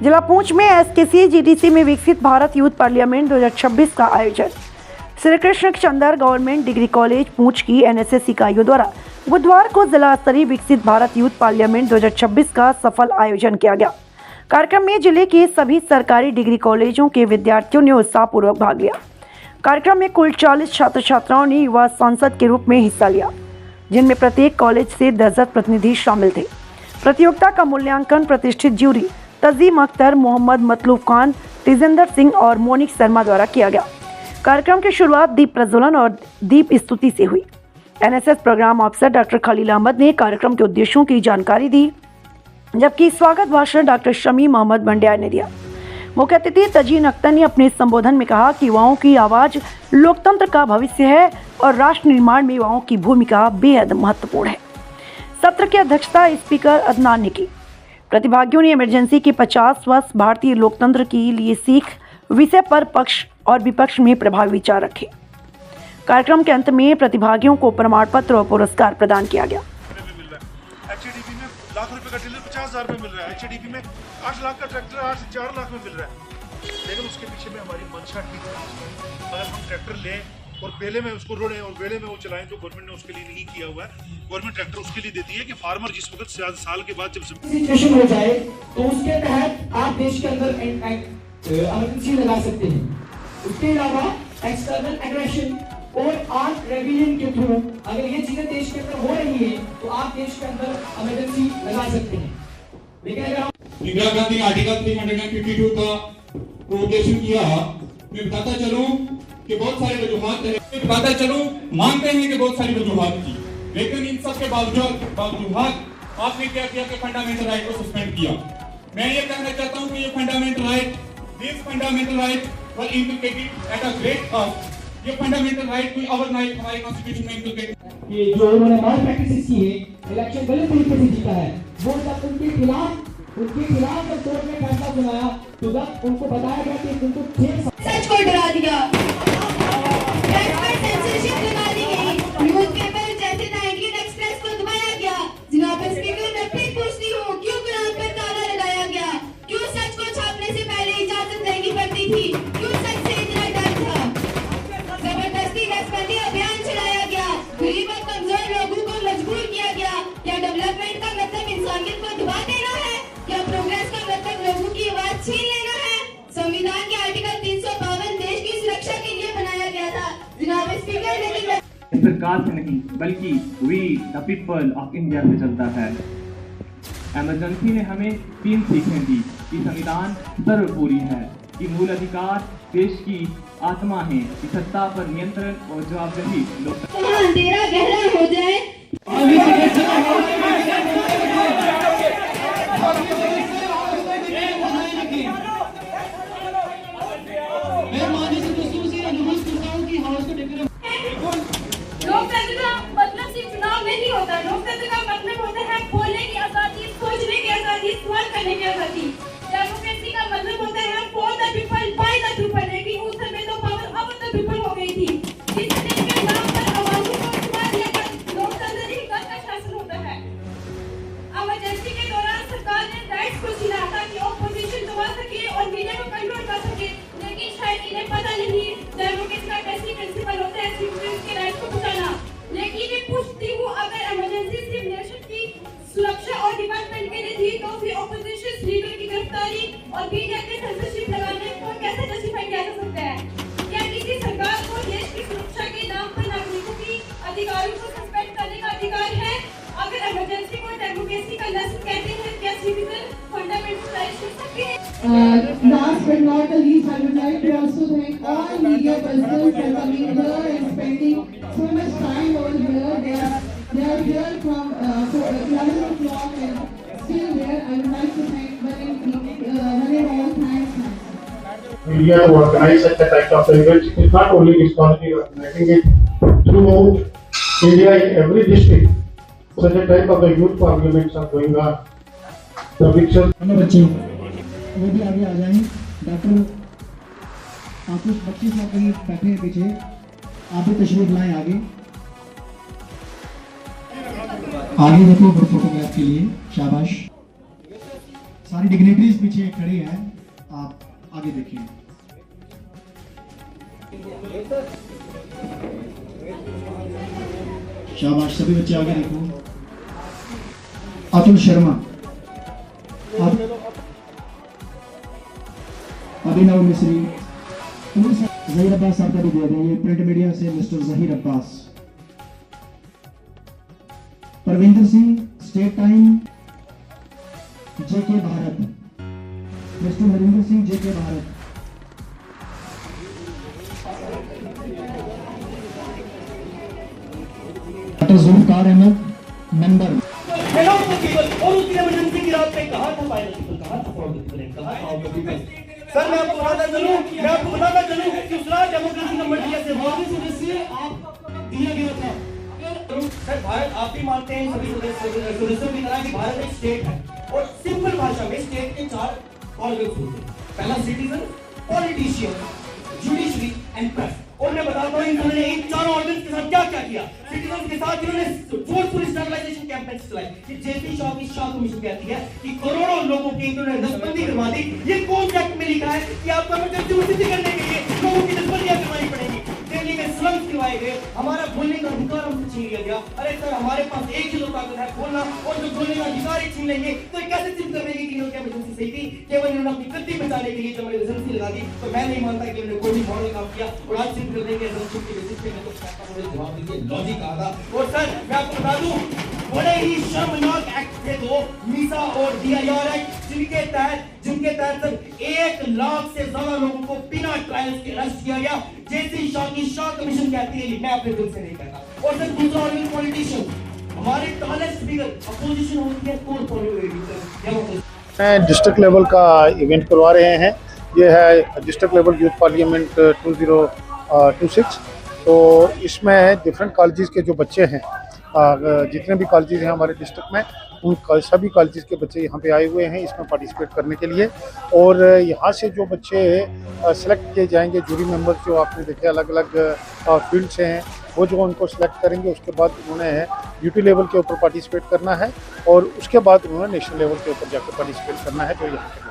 जिला पुंछ में एसकेसी जीटीसी में विकसित भारत यूथ पार्लियामेंट 2026 का आयोजन। Shri Krishan Chander government degree college Poonch की एनएसएस इकाइयों द्वारा बुधवार को जिला स्तरीय विकसित भारत यूथ पार्लियामेंट 2026 का सफल आयोजन किया गया। कार्यक्रम में जिले के सभी सरकारी डिग्री कॉलेजों के विद्यार्थियों ने उत्साहपूर्वक भाग लिया। कार्यक्रम में कुल 40 छात्र छात्राओं ने युवा सांसद के रूप में हिस्सा लिया, जिनमें प्रत्येक कॉलेज से 10 प्रतिनिधि शामिल थे। प्रतियोगिता का मूल्यांकन प्रतिष्ठित ज्यूरी तजीम अख्तर, मोहम्मद मतलूब खान, तेजेंद्र सिंह और मोनिक शर्मा द्वारा किया गया। कार्यक्रम की शुरुआत दीप प्रज्वलन और दीप स्तुति से हुई। एनएसएस प्रोग्राम अफसर डॉक्टर खलील अहमद ने कार्यक्रम के उद्देश्यों की जानकारी दी, जबकि स्वागत भाषण डॉक्टर शमीम अहमद बंडियार ने दिया। मुख्य अतिथि तजीन अख्तर ने अपने संबोधन में कहा कि युवाओं की आवाज लोकतंत्र का भविष्य है और राष्ट्र निर्माण में युवाओं की भूमिका बेहद महत्वपूर्ण है। सत्र की अध्यक्षता स्पीकर अदनान ने की। प्रतिभागियों ने इमरजेंसी के 50 वर्ष भारतीय लोकतंत्र के लिए सीख विषय पर पक्ष और विपक्ष में प्रभावी विचार रखे। कार्यक्रम के अंत में प्रतिभागियों को प्रमाण पत्र और पुरस्कार प्रदान किया गया। एचडीपी में लाख रुपए का डीलर 50,000 में मिल रहा है। एचडीपी में 8 लाख का ट्रैक्टर 8 से 4 लाख में मिल रहा है। लेकिन उसके पीछे में हमारी मंशा ठीक है। अगर हम ट्रैक्टर लें और बेले में उसको रोड़ें और बेले में वो चलाएं तो गवर्नमेंट ने उसके लिए नहीं किया हुआ है। गवर्नमेंट ट्रैक्टर उसके लिए देती है कि फार्मर जिस वक्त साल के बाद जब सिचुएशन हो जाए तो उसके तहत आप देश के अंदर इमरजेंसी लगा सकते हैं। उसके अलावा एक्सटर्नल एग्रेशन और आर्म्ड रेबेलियन के थ्रू अगर ये चीजें देश के अंदर हो रही है तो आप देश के अंदर इमरजेंसी लगा सकते हैं। लेकिन अगर इंदिरा गांधी आर्टिकल 352 का प्रोवोकेशन किया, मैं बताता चलूं कि बहुत सारे वजूहात हैं, बताता चलूं मानते हैं कि बहुत सारी वजूहात थी, लेकिन इन सब के बावजूद आपने क्या किया कि फंडामेंटल राइट को सस्पेंड किया। मैं ये कहना चाहता हूं कि ये fundamental right, this fundamental right were implicated at a great cost. ये फंडामेंटल राइट कोई ओवरनाइट हमारे कॉन्स्टिट्यूशन में इंप्लीकेट ये जो उन्होंने माल प्रैक्टिसेस की है, इलेक्शन गलत तरीके से जीता है, वो तब उनके खिलाफ जब कोर्ट ने फैसला सुनाया तो तब उनको बताया गया कि उनको 6 सच को डरा दिया, सेंसरशिप लगा दी गई, न्यूज़पेपर जैसे 19 एक्सप्रेस को दबाया गया। जनाब स्पीकर, मैं फिर पूछती हूँ, क्यों कुरान पर ताला लगाया गया? क्यों सच को छापने से पहले इजाजत लेनी पड़ती थी? क्यों सच से इतना डर था? जबरदस्ती नसबंदी अभियान चलाया गया, गरीब और कमजोर लोगों को मजबूर किया गया। क्या डेवलपमेंट का मतलब इंसानियत को दबा देना है? क्या प्रोग्रेस का मतलब लोगों की आवाज छीन लेना है? संविधान के आर्टिकल 352 देश की सुरक्षा के लिए बनाया गया था। जनाब स्पीकर, लेकिन सरकार से नहीं बल्कि we the people of India से चलता है। इमरजेंसी ने हमें 3 सीखें दी कि संविधान सर्वोपरि है, कि मूल अधिकार देश की आत्मा है, कि सत्ता पर नियंत्रण और जवाबदेही अंधेरा गहरा हो जाए। लोकतंत्र का मतलब सिर्फ चुनाव नहीं होता। लोकतंत्र का मतलब होता है बोलने की आजादी, सोचने की आजादी, सवाल करने की आजादी। डेमोक्रेसी का मतलब होता है for the people by the people. लेकिन उस समय तो पावर अब द पीपल हो गई थी। इस देश के नाम पर आवाजों को छुपा दिया गया। लोकतंत्र ही दल का शासन होता है। इमरजेंसी के दौरान सरकार ने राइट्स को छीना ताकि ऑपोजिशन दबा सके और मीडिया को कंट्रोल कर सके। लेकिन शायद इन्हें पता नहीं डेमोक्रेसी का बेसिक प्रिंसिपल होता है सिटीजन के राइट्स को बचाना। लेकिन मैं पूछती हूँ, अगर इमरजेंसी सिर्फ नेशन की सुरक्षा और डिपार्टमेंट के लिए थी तो फिर ऑपोजिशन लीडर की गिरफ्तारी और मीडिया के सेंसरशिप लगाने को कैसे जस्टिफाई किया जा सकता है? क्या किसी सरकार को देश की सुरक्षा के नाम पर नागरिकों की अधिकारों को सस्पेंड करने का अधिकार है? अगर इमरजेंसी को डेमोक्रेसी का लेसन कहते हैं, क्या सिटीजन फंडामेंटल राइट्स छीन सकते हैं? Last but not the least, I would like to also thank all media persons for coming here and spending so much time over here. They are here from 11 o'clock and still here. I would like to thank one and all thanks. Media to organize such a type of event is not only responsible for making it through India in every district. Such a type of a youth parliaments are going on. The picture. वो भी आगे आ जाएं। Doctor आप कुछ 25 लोग कहीं बैठे हैं पीछे, आप भी तशरीफ लाएं आगे देखो ग्रुप फोटोग्राफ के लिए। शाबाश। सारी डिग्निटरीज पीछे खड़ी हैं, आप आगे देखिए। शाबाश, सभी बच्चे आगे देखो। अतुल शर्मा, अभिनव मिश्री, जहीर अब्बास साहब का भी दे दें, ये प्रिंट मीडिया से mister Zaheer Abbas. Parvinder Singh, State Time, JK Bharat, mister Harinder Singh, JK Bharat. Doctor Zulfkar Ahmed, member. और उसकी इमरजेंसी की रात पे कहा था पायलट, कहा था सर, मैं आपको बताता चलूं कि उस रात डेमोक्रेसी नंबर दिया से वादी सदस्य आप दिया गया था। सर, भारत आप भी मानते हैं सभी सदस्यों की तरह कि भारत एक स्टेट है, और सिंपल भाषा में स्टेट के 4 ऑर्गन्स होते हैं। पहला citizen, politician, judiciary and press. और मैं बताता हूँ इन्होंने इन 4 ऑर्गन्स के साथ क्या क्या किया। सिटीजन के साथ इन्होंने फोर्सफुल स्टरलाइजेशन कैंपेन्स चलाई, कि जैसी शाह कमीशन कहती है कि करोड़ों लोगों की इन्होंने नसबंदी करवा दी। ये कौन सा एक्ट में लिखा है कि आपको इमरजेंसी घोषित करने के लिए लोगों की नसबंदियां करवानी पड़ेगी। दिल्ली में स्लम्स गिरवाए गए, हमारा बोलने का अधिकार हमसे छीन लिया गया। अरे सर, हमारे पास एक ही ताकत है बोलना, और जो बोलने का अधिकार ही छीन लेंगे तो कैसे सिद्ध करेंगे कि इन्होंने इमरजेंसी सही थी। केवल इन्होंने अपनी गद्दी बचाने के लिए जब इमरजेंसी लगा दी, तो मैं नहीं मानता कि इन्होंने कोई मॉडल काम किया। और आज सिद्ध कर देंगे जवाब दीजिए, लॉजिक आ रहा। और सर, मैं आपको बता दूं, बड़े ही शर्मनाक एक्ट थे 2, मीसा और डीआईआर एक्ट, जिनके तहत 1 लाख से ज्यादा लोगों को बिना ट्रायल्स के अरेस्ट किया गया। जैसे शाह कमीशन कहती है, मैं अपने दिल से नहीं कहता। और सर, दूसरा ऑर्गन पॉलिटिशियन, हमारे टॉलेस्ट स्पीकर अपोजिशन होती है, कौन डिस्ट्रिक्ट लेवल का इवेंट करवा रहे हैं। ये है डिस्ट्रिक्ट लेवल यूथ पार्लियामेंट 2026। तो इसमें डिफरेंट कॉलेजेस के जो बच्चे हैं, जितने भी कॉलेजेस हैं हमारे डिस्ट्रिक्ट में, उन सभी कॉलेजेस के बच्चे यहाँ पे आए हुए हैं इसमें पार्टिसिपेट करने के लिए। और यहाँ से जो बच्चे सेलेक्ट किए जाएंगे, जूरी मेंबर्स जो आपने देखे अलग अलग फील्ड से हैं, वो जो उनको सेलेक्ट करेंगे, उसके बाद उन्होंने यूटी लेवल के ऊपर पार्टिसिपेट करना है, और उसके बाद उन्होंने नेशनल लेवल के ऊपर जाकर पार्टिसिपेट करना है, जो यहाँ